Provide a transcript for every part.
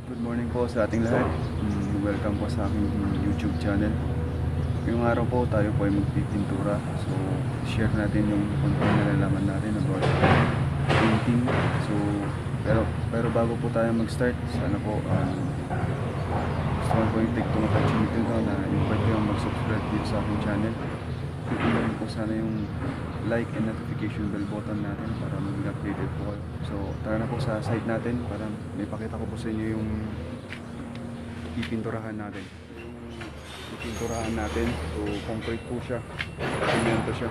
Good morning po sa ating lahat. Welcome po sa aking YouTube channel. Ngayong araw po tayo po ay magpipintura. So, share natin yung konting nalalaman natin about painting. So, pero bago po tayo mag-start, sana po gusto ko po yung take itong opportunity na invite kayo mag-subscribe dito sa aking channel. Click po sana yung like and notification bell button natin para maging updated po kayo. So tara na po sa site natin para may pakita ko po sa inyo yung ipinturahan natin. Yung ipinturahan natin, so concrete po siya, semento siya.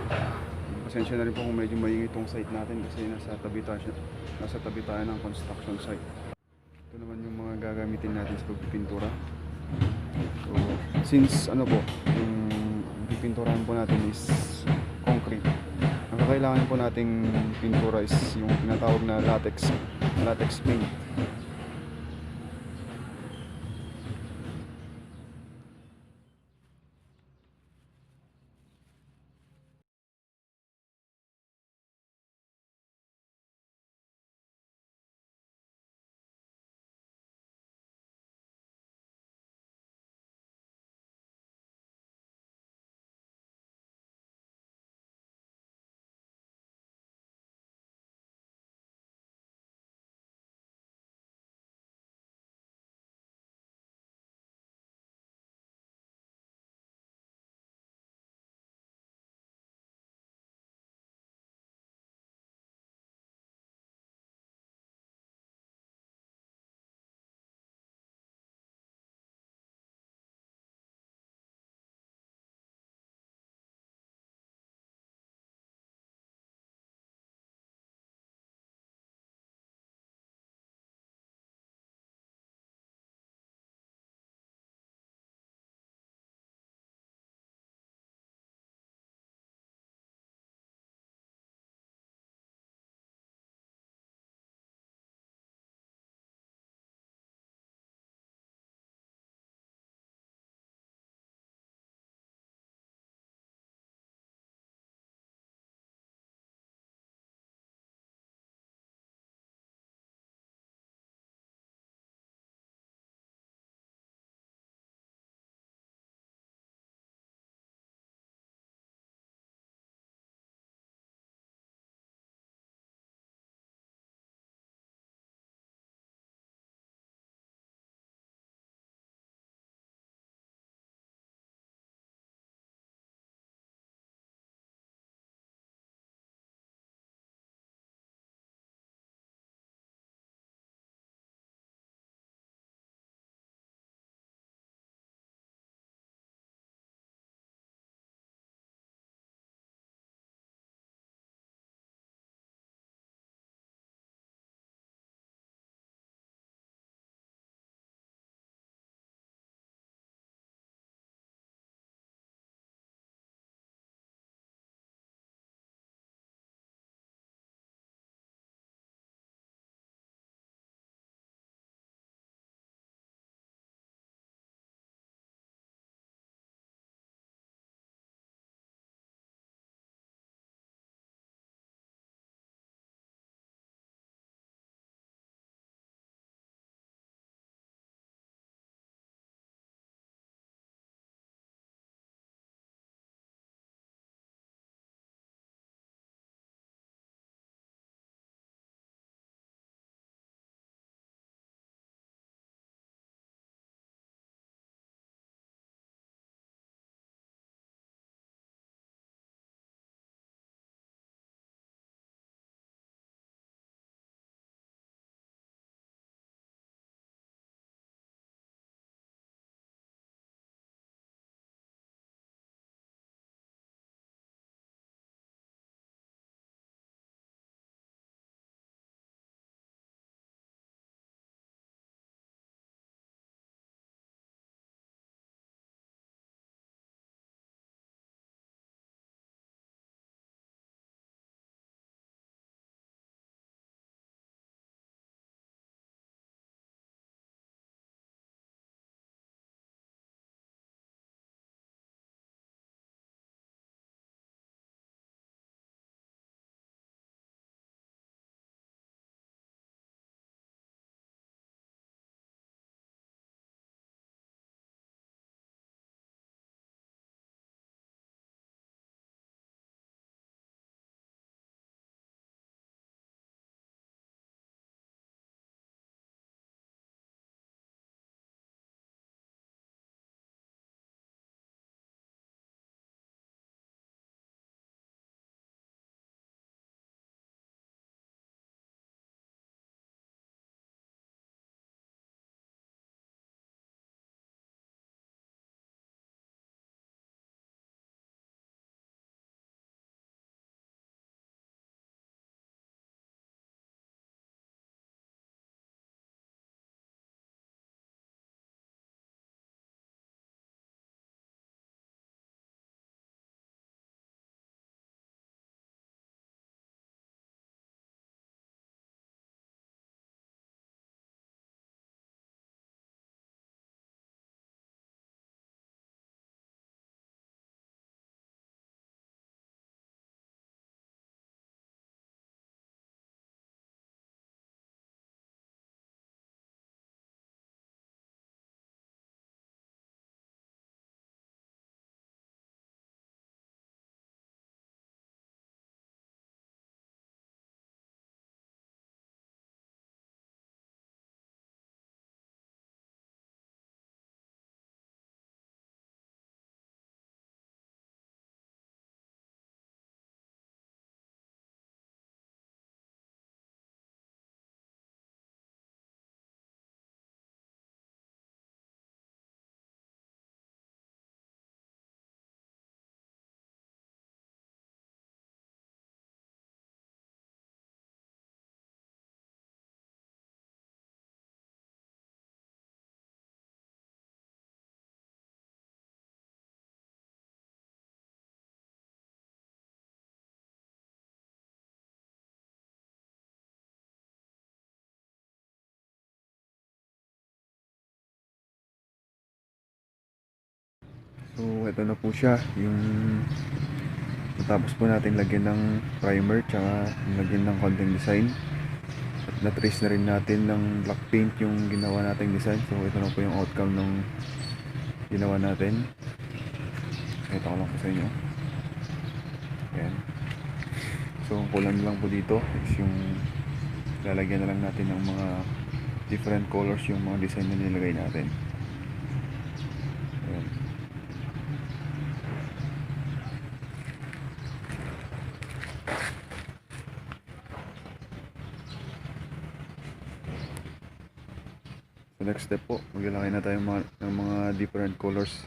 Pasensya na rin po kung medyo maingay itong site natin kasi nasa tabi tayo ng construction site. Ito naman yung mga gagamitin natin sa pagpipintura. So since ano po, yung pipinturahan po natin is concrete, ang kakailangan po nating pintura is yung tinatawag na latex paint. So ito na po siya, yung natapos po natin lagyan ng primer tsaka lagyan ng konting design. At na-trace na rin natin ng black paint yung ginawa nating design. So ito na po yung outcome ng ginawa natin. Ito ko lang po sa inyo. Ayan. So ang kulang lang po dito is yung lalagyan na lang natin ng mga different colors yung mga design na nilagay natin. Ayan. So next step po, maglalagay na tayo ng mga different colors.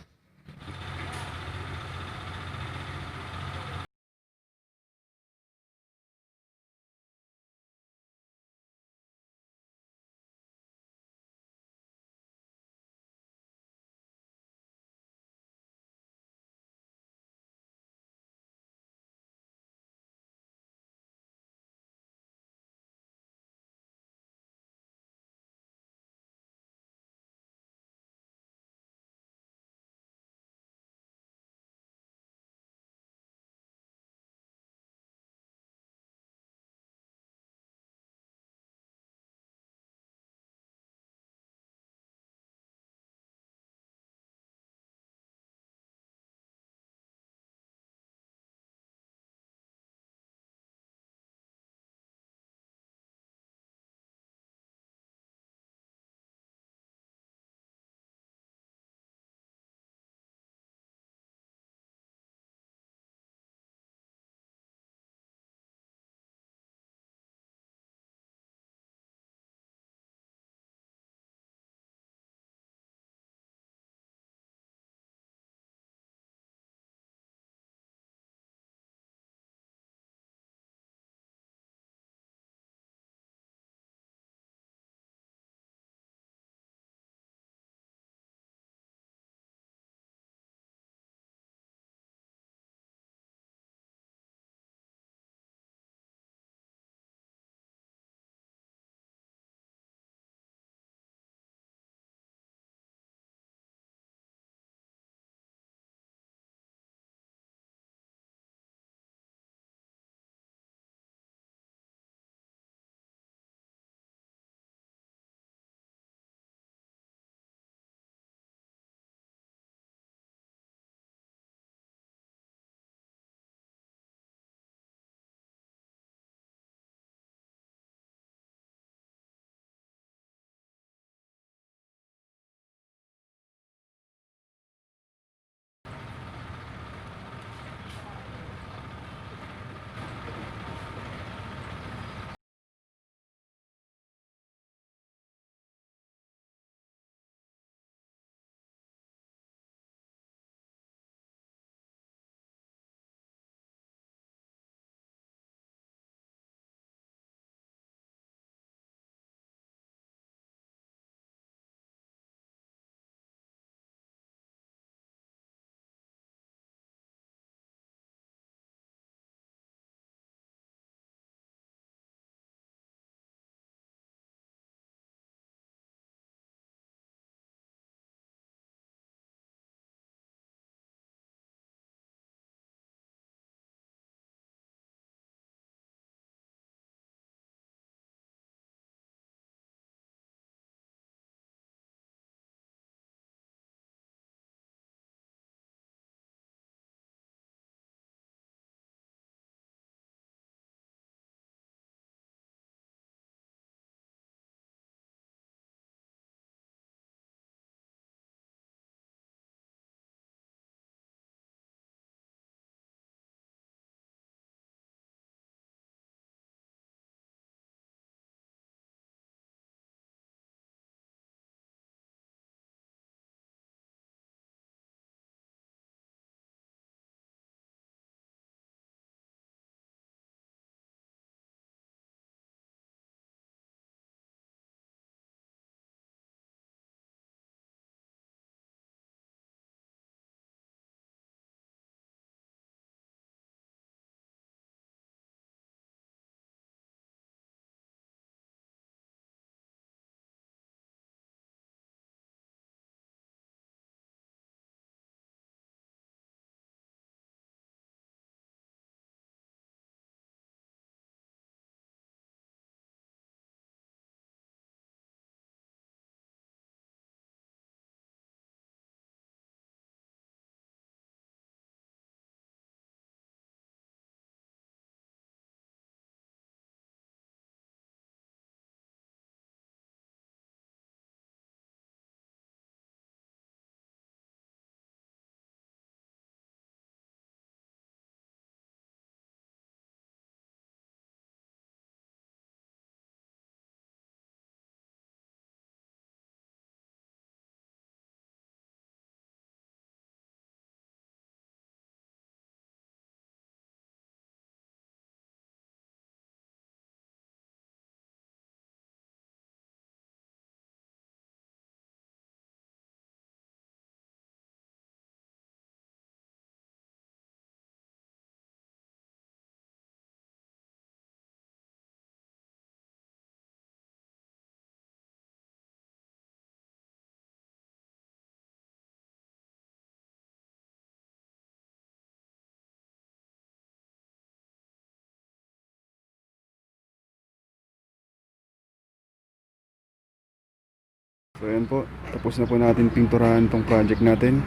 So ayan po, tapos na po natin pinturahan tong project natin.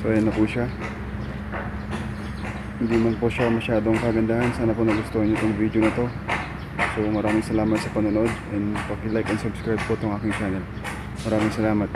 So ayan na po siya. Hindi man po siya masyadong kagandahan. Sana po nagustuhan niyo tong video na to. So maraming salamat sa panonood, and paki-like and subscribe po tong aking channel. Maraming salamat.